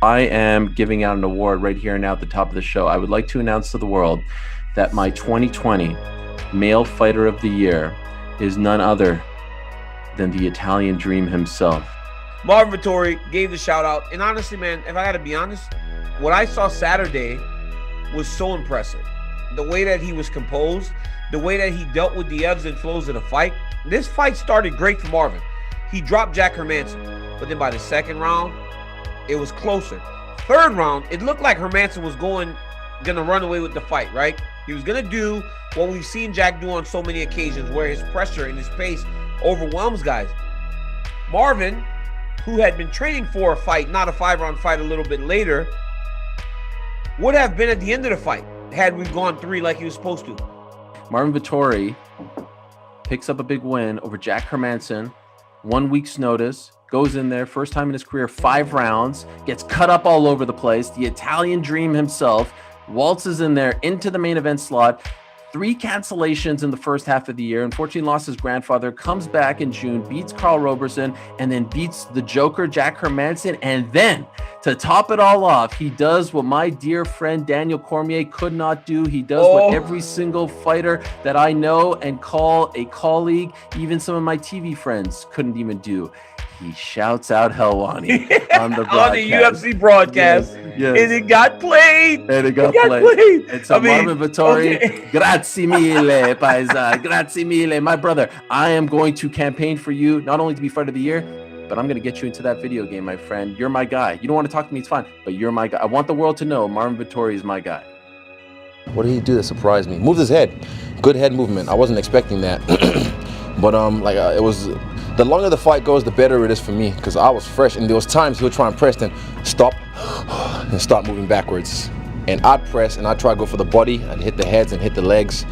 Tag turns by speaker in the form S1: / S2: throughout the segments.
S1: I am giving out an award right here and now at the top of the show. I would like to announce to the world that my 2020 Male Fighter of the Year is none other than the Italian Dream himself.
S2: Marvin Vettori gave the shout out. And honestly, man, if I got to be honest, what I saw Saturday was so impressive. The way that he was composed, the way that he dealt with the ebbs and flows of the fight. This fight started great for Marvin. He dropped Jack Hermansson, but then by the second round, it was closer. Third round, it looked like Hermansson was gonna run away with the fight, right? He was gonna do what we've seen Jack do on so many occasions, where his pressure and his pace overwhelms guys. Marvin, who had been training for a fight, not a 5-round fight a little bit later, would have been at the end of the fight had we gone 3 like he was supposed to.
S1: Marvin Vettori picks up a big win over Jack Hermansson, 1 week's notice, goes in there, first time in his career, 5 rounds, gets cut up all over the place. The Italian Dream himself waltzes in there into the main event slot. 3 cancellations in the first half of the year. Unfortunately, lost his grandfather, comes back in June, beats Carl Roberson, and then beats the Joker, Jack Hermansson. And then, to top it all off, he does what my dear friend Daniel Cormier could not do. He does what every single fighter that I know and call a colleague, even some of my TV friends, couldn't even do. He shouts out Helwani on the broadcast.
S2: On the UFC broadcast.
S1: Yes.
S2: And it got played.
S1: And it got played. And so Marvin Vettori, grazie mille, paisa, grazie mille. My brother, I am going to campaign for you, not only to be Fighter of the Year, but I'm going to get you into that video game, my friend. You're my guy. You don't want to talk to me, it's fine, but you're my guy. I want the world to know Marvin Vettori is my guy.
S3: What did he do that surprised me? Moved his head. Good head movement. I wasn't expecting that. But it was, the longer the fight goes, the better it is for me, because I was fresh, and there was times he would try and press, then stop and start moving backwards. And I'd press and I'd try to go for the body. I'd hit the heads and hit the legs.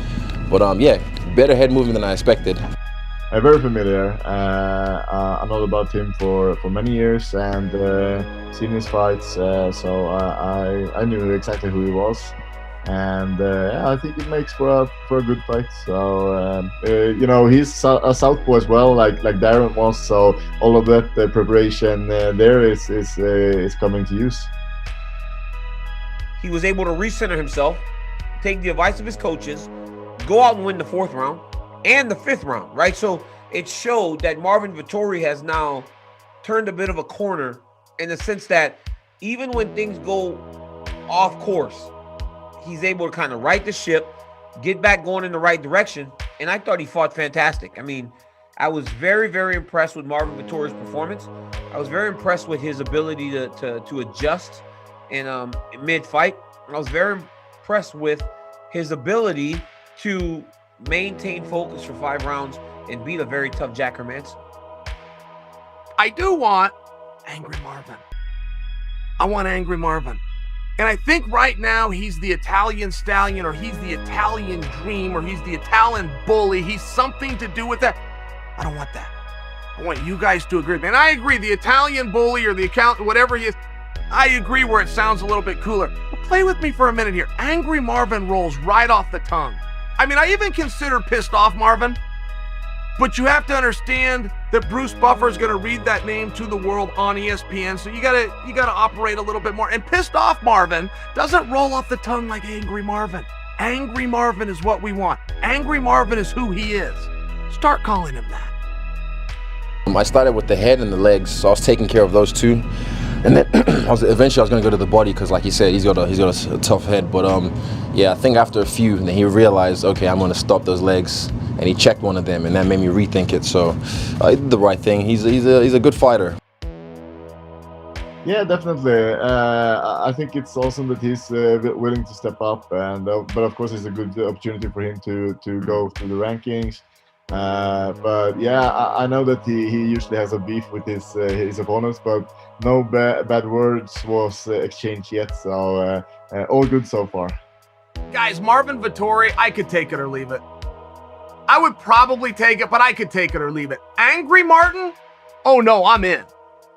S3: But yeah, better head movement than I expected.
S4: I'm very familiar. I know about him for many years and seen his fights, so I knew exactly who he was. And I think it makes for a good fight. So he's a southpaw as well, like Darren was. So all of that preparation there is coming to use.
S2: He was able to recenter himself, take the advice of his coaches, go out and win the 4th round and the 5th round, right? So it showed that Marvin Vettori has now turned a bit of a corner, in the sense that even when things go off course, he's able to kind of right the ship, get back going in the right direction. And I thought he fought fantastic. I mean, I was very, very impressed with Marvin Vettori's performance. I was very impressed with his ability to adjust in mid-fight. I was very impressed with his ability to maintain focus for 5 rounds and beat a very tough Jack Hermansson.
S5: I do want Angry Marvin. I want Angry Marvin. And I think right now he's the Italian Stallion, or he's the Italian Dream, or he's the Italian Bully. He's something to do with that. I don't want that. I want you guys to agree. And I agree, the Italian Bully or the accountant, whatever he is, I agree where it sounds a little bit cooler. But play with me for a minute here. Angry Marvin rolls right off the tongue. I mean, I even consider Pissed Off Marvin. But you have to understand that Bruce Buffer is going to read that name to the world on ESPN, so you gotta operate a little bit more. And Pissed Off Marvin doesn't roll off the tongue like Angry Marvin. Angry Marvin is what we want. Angry Marvin is who he is. Start calling him that.
S3: I started with the head and the legs, so I was taking care of those two. And then eventually I was going to go to the body, because like he said, he's got a tough head. But yeah, I think after a few, then he realized, okay, I'm going to stop those legs. And he checked one of them, and that made me rethink it. So he did the right thing. He's a good fighter.
S4: Yeah, definitely. I think it's awesome that he's willing to step up, and but of course it's a good opportunity for him to go through the rankings. But yeah, I know that he usually has a beef with his opponents, but no bad words was exchanged yet. So all good so far.
S5: Guys, Marvin Vettori, I could take it or leave it. I would probably take it, but I could take it or leave it. Angry Martin? Oh no, I'm in.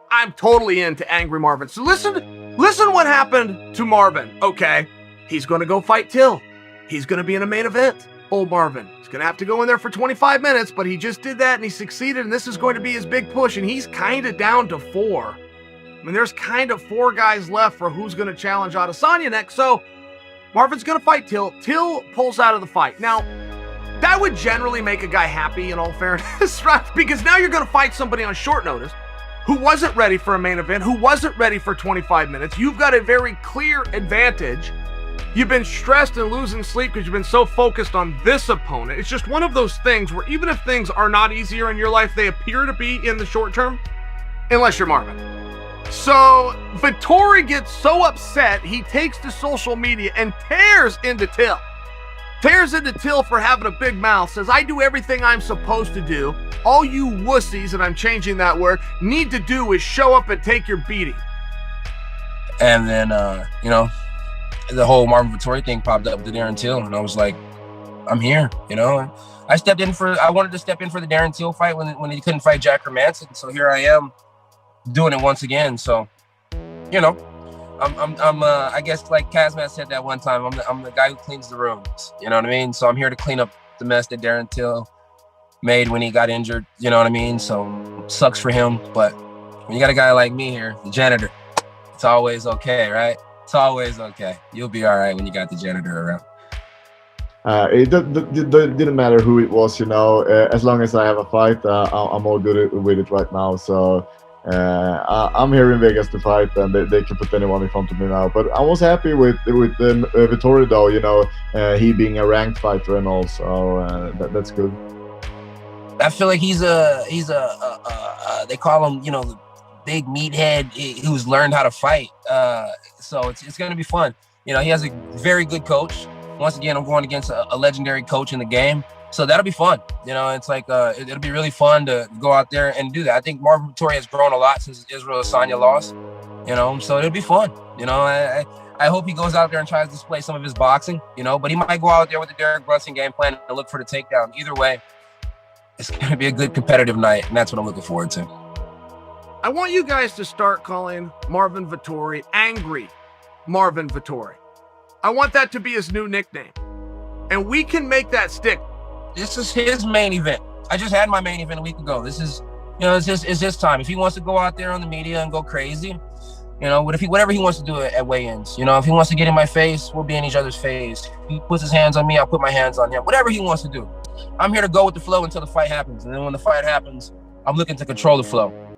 S5: I'm totally into Angry Marvin. So listen what happened to Marvin, okay? He's going to go fight Till. He's going to be in a main event. Old Marvin. He's going to have to go in there for 25 minutes, but he just did that and he succeeded, and this is going to be his big push, and he's kind of down to 4. I mean, there's kind of 4 guys left for who's going to challenge Adesanya next. So Marvin's going to fight Till. Till pulls out of the fight. Now, that would generally make a guy happy, in all fairness, right? Because now you're going to fight somebody on short notice who wasn't ready for a main event, who wasn't ready for 25 minutes. You've got a very clear advantage. You've been stressed and losing sleep because you've been so focused on this opponent. It's just one of those things where even if things are not easier in your life, they appear to be in the short term, unless you're Marvin. So Vettori gets so upset, he takes to social media and tears into Till. Tears into Till for having a big mouth, says, I do everything I'm supposed to do. All you wussies, and I'm changing that word, need to do is show up and take your beating.
S6: And then, you know, the whole Marvin Vettori thing popped up to Darren Till, and I was like, I'm here, you know. I wanted to step in for the Darren Till fight when he couldn't fight Jack Hermanson, so here I am doing it once again. So, you know, I guess like Kazmat said that one time, I'm the guy who cleans the rooms, you know what I mean? So I'm here to clean up the mess that Darren Till made when he got injured, you know what I mean? So sucks for him, but when you got a guy like me here, the janitor, it's always okay, right? It's always okay. You'll be all right when you got the janitor around.
S4: It didn't matter who it was, you know. As long as I have a fight, I'm all good with it right now. So I'm here in Vegas to fight, and they can put anyone in front of me now. But I was happy with Vettori, though, you know, he being a ranked fighter and all. So that's good.
S6: I feel like he's a they call him, you know, the big meathead who's learned how to fight. So it's going to be fun. You know, he has a very good coach. Once again, I'm going against a legendary coach in the game. So that'll be fun. You know, it's like, it'll be really fun to go out there and do that. I think Marvin Vettori has grown a lot since Israel Adesanya lost, you know, so it'll be fun. You know, I hope he goes out there and tries to display some of his boxing, you know, but he might go out there with the Derek Brunson game plan and look for the takedown. Either way, it's going to be a good competitive night, and that's what I'm looking forward to.
S5: I want you guys to start calling Marvin Vettori Angry Marvin Vettori. I want that to be his new nickname. And we can make that stick.
S6: This is his main event. I just had my main event a week ago. This is, you know, it's his time. If he wants to go out there on the media and go crazy, you know, whatever he wants to do at weigh-ins, you know, if he wants to get in my face, we'll be in each other's face. If he puts his hands on me, I'll put my hands on him. Whatever he wants to do. I'm here to go with the flow until the fight happens. And then when the fight happens, I'm looking to control the flow.